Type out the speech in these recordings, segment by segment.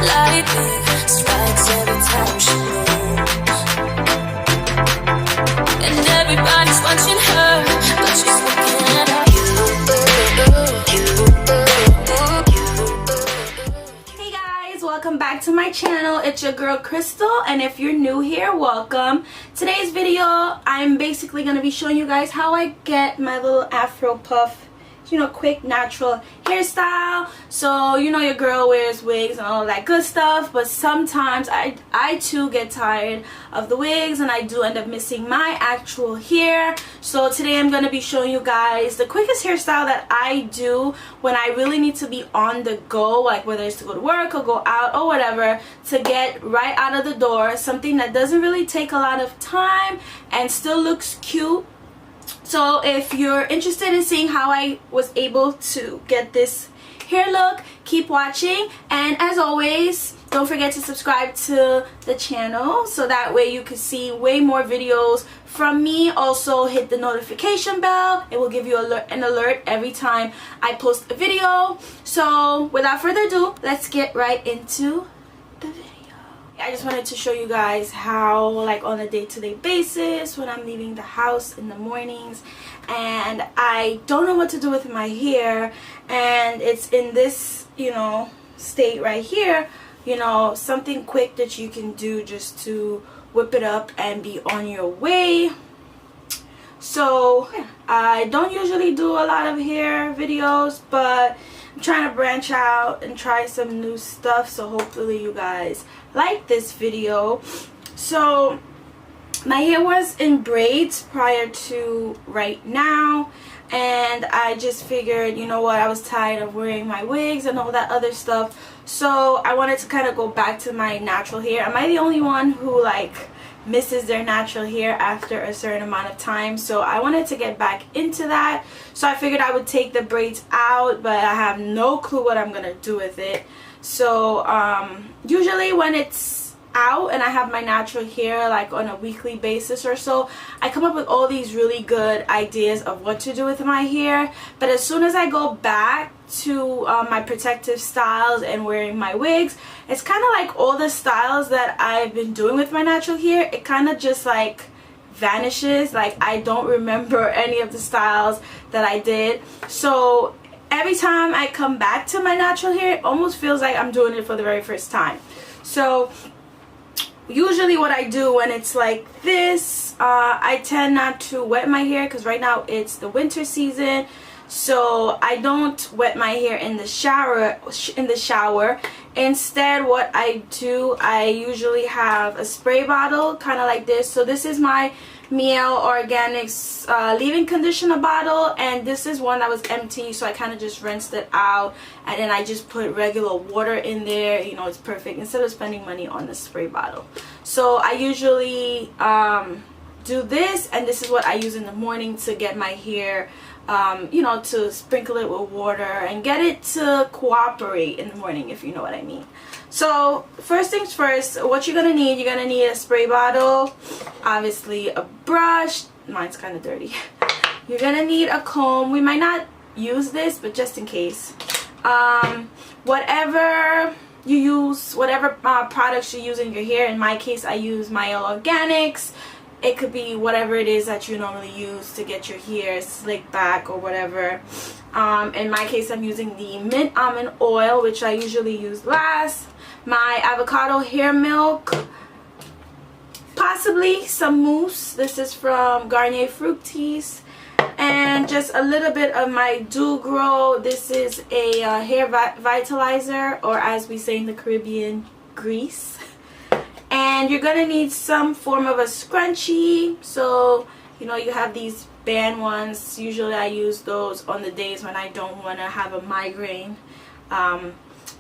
lightning strikes every time she moves. And everybody's watching her, but she's looking at you. Hey guys, welcome back to my channel. It's your girl Crystal, and if you're new here, welcome. Today's video, I'm basically going to be showing you guys how I get my little Afro puff, quick natural hairstyle. So your girl wears wigs and all that good stuff, but sometimes I too get tired of the wigs and I do end up missing my actual hair. So today I'm going to be showing you guys the quickest hairstyle that I do when I really need to be on the go, like whether it's to go to work or go out or whatever, to get right out of the door, something that doesn't really take a lot of time and still looks cute. So if you're interested in seeing how I was able to get this hair look, keep watching, and as always, don't forget to subscribe to the channel so that way you can see way more videos from me. Also hit the notification bell. It will give you an alert every time I post a video. So without further ado, let's get right into the video. I just wanted to show you guys how, like, on a day-to-day basis, when I'm leaving the house in the mornings and I don't know what to do with my hair and it's in this state right here, something quick that you can do just to whip it up and be on your way. So I don't usually do a lot of hair videos, but I'm trying to branch out and try some new stuff, so hopefully you guys like this video. So my hair was in braids prior to right now, and I just figured, you know what, I was tired of wearing my wigs and all that other stuff, so I wanted to kind of go back to my natural hair. Am I the only one who misses their natural hair after a certain amount of time? So I wanted to get back into that, so I figured I would take the braids out, but I have no clue what I'm gonna do with it. So usually when it's out and I have my natural hair like on a weekly basis or so, I come up with all these really good ideas of what to do with my hair. But as soon as I go back to my protective styles and wearing my wigs, it's kind of like all the styles that I've been doing with my natural hair, it kind of just vanishes. Like, I don't remember any of the styles that I did. So every time I come back to my natural hair, it almost feels like I'm doing it for the very first time. So usually what I do when it's like this, I tend not to wet my hair because right now it's the winter season. So I don't wet my hair in the shower. Instead, what I do, I usually have a spray bottle kind of like this. So this is my MIELLE Organics leave-in conditioner bottle, and this is one that was empty, so I kind of just rinsed it out and then I just put regular water in there. It's perfect instead of spending money on the spray bottle. So I usually do this, and this is what I use in the morning to get my hair to sprinkle it with water and get it to cooperate in the morning, if you know what I mean. So first things first, what you're gonna need a spray bottle, obviously a brush, mine's kind of dirty. You're gonna need a comb. We might not use this, but just in case, whatever you use, whatever products you use in your hair. In my case, I use MIELLE Organics. It could be whatever it is that you normally use to get your hair slicked back or whatever. In my case, I'm using the mint almond oil, which I usually use last. My avocado hair milk, possibly some mousse. This is from Garnier Fructis. And just a little bit of my Do Grow. This is a hair vitalizer, or as we say in the Caribbean, grease. And you're gonna need some form of a scrunchie. So you have these band ones. Usually I use those on the days when I don't want to have a migraine,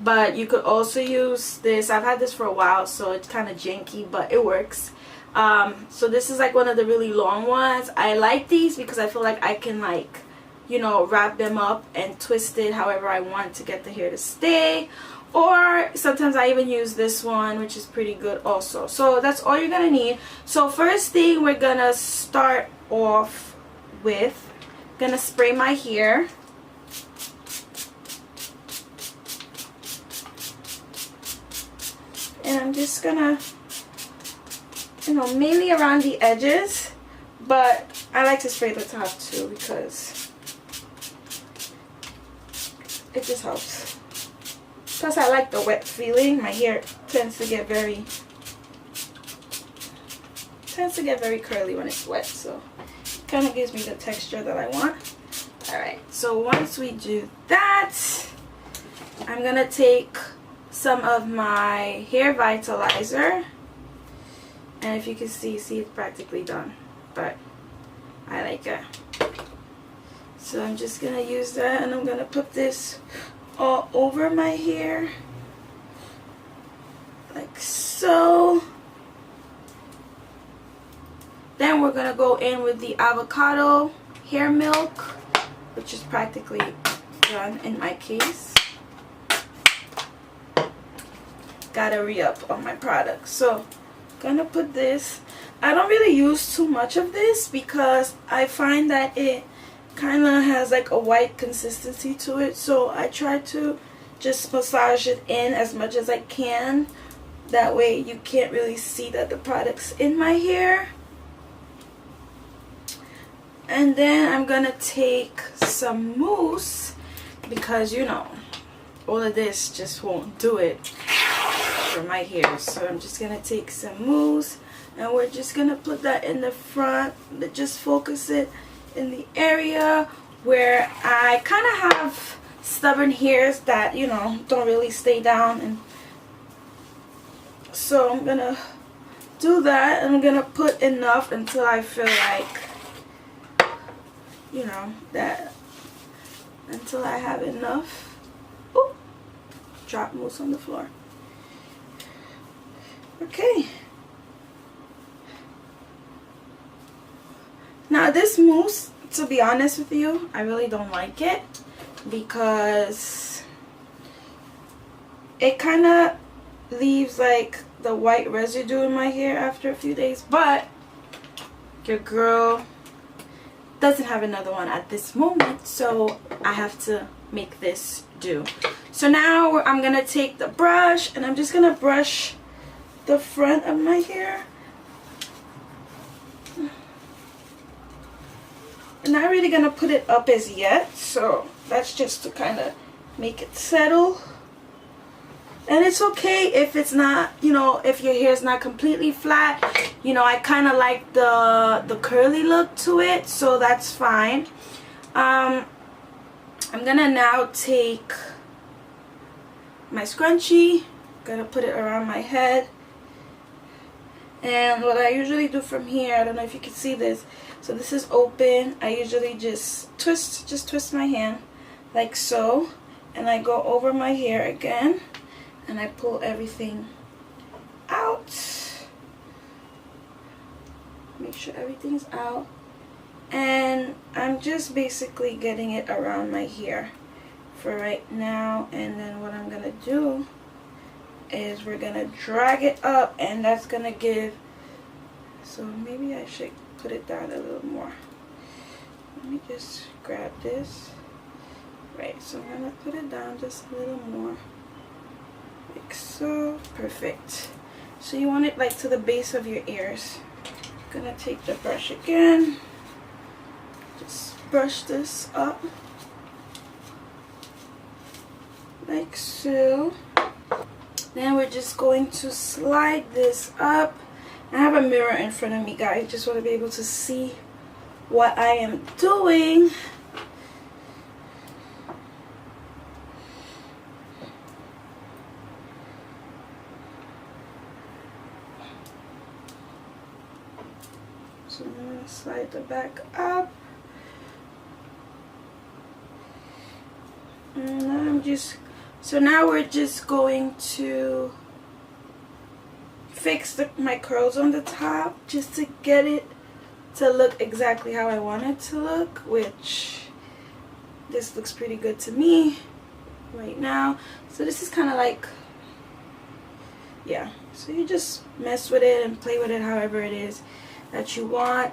but you could also use this. I've had this for a while, so it's kind of janky, but it works. So this is like one of the really long ones. I like these because I feel like I can wrap them up and twist it however I want to get the hair to stay. Or sometimes I even use this one, which is pretty good also. So that's all you're gonna need. So first thing we're gonna start off with, gonna spray my hair. and I'm just gonna, you know, mainly around the edges, but I like to spray the top too because it just helps. Plus I like the wet feeling. My hair tends to get very curly when it's wet, so it kind of gives me the texture that I want. Alright, so once we do that, I'm gonna take some of my hair vitalizer, and if you can see it's practically done, but I like it. So I'm just gonna use that, and I'm gonna put this all over my hair like so. Then we're gonna go in with the avocado hair milk, which is practically done in my case. Gotta re-up on my products. So gonna put this. I don't really use too much of this because I find that it kind of has like a white consistency to it, so I try to just massage it in as much as I can. That way you can't really see that the product's in my hair. And then I'm gonna take some mousse because, you know, all of this just won't do it for my hair. So I'm just gonna take some mousse, and we're just gonna put that in the front, just focus it in the area where I kind of have stubborn hairs that, you know, don't really stay down. And so I'm gonna do that, and I'm gonna put enough until I feel like, you know, that until I have enough. Ooh, drop mousse on the floor. Okay. Now this mousse, to be honest with you, I really don't like it because it kind of leaves like the white residue in my hair after a few days, but your girl doesn't have another one at this moment, so I have to make this do. So now I'm gonna take the brush, and I'm just gonna brush the front of my hair. I'm not really gonna put it up as yet, so that's just to kind of make it settle. And it's okay if it's not, you know, if your hair is not completely flat. You know, I kind of like the curly look to it, so that's fine. I'm gonna now take my scrunchie, gonna put it around my head. And what I usually do from here, I don't know if you can see this, so this is open. I usually just twist my hand like so, and I go over my hair again, and I pull everything out. Make sure everything's out, and I'm just basically getting it around my hair for right now. And then what I'm gonna do is we're gonna drag it up, and that's gonna give, so maybe I should put it down a little more. Let me just grab this. Right, so I'm gonna put it down just a little more, like so. Perfect. So you want it like to the base of your ears. I'm gonna take the brush again, just brush this up like so. Then we're just going to slide this up. I have a mirror in front of me, guys. Just want to be able to see what I am doing. So I'm going to slide the back up. And now we're just going to fix my curls on the top, just to get it to look exactly how I want it to look, which this looks pretty good to me right now. So this is kind of like, yeah, so you just mess with it and play with it however it is that you want.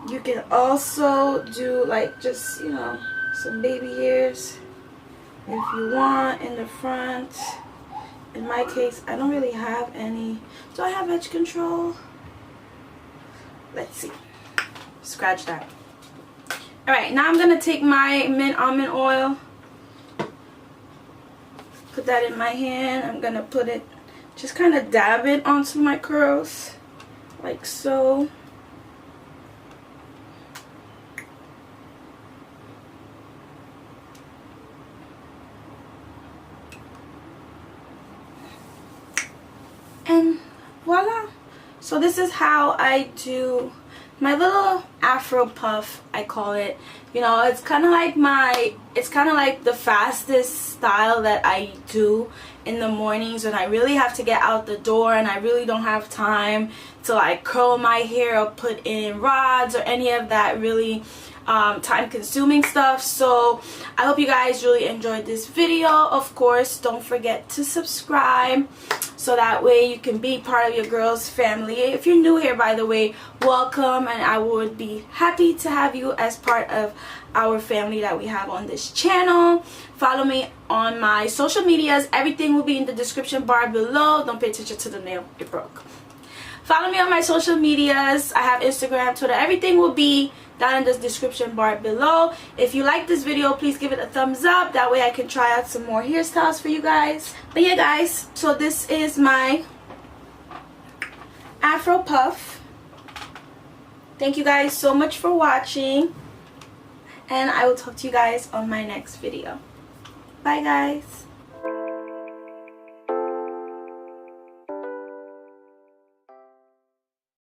You can also do like just, you know, some baby hairs if you want in the front. in my case, I don't really have any. Do I have edge control? Let's see. Scratch that. Alright, now I'm going to take my mint almond oil. Put that in my hand. I'm going to put it, just kind of dab it onto my curls. Like so. And voila. So this is how I do my little Afro puff, I call it. You know, it's kind of like the fastest style that I do in the mornings when I really have to get out the door and I really don't have time to like curl my hair or put in rods or any of that really time consuming stuff. So I hope you guys really enjoyed this video. Of course, don't forget to subscribe so that way you can be part of your girl's family. If you're new here, by the way, welcome, and I would be happy to have you as part of our family that we have on this channel. Follow me on my social medias. Everything will be in the description bar below. Don't pay attention to the nail, it broke. Follow me on my social medias. I have Instagram, Twitter. Everything will be down in the description bar below. If you like this video, please give it a thumbs up. That way I can try out some more hairstyles for you guys. But yeah, guys, so this is my Afro puff. Thank you guys so much for watching, and I will talk to you guys on my next video. Bye, guys.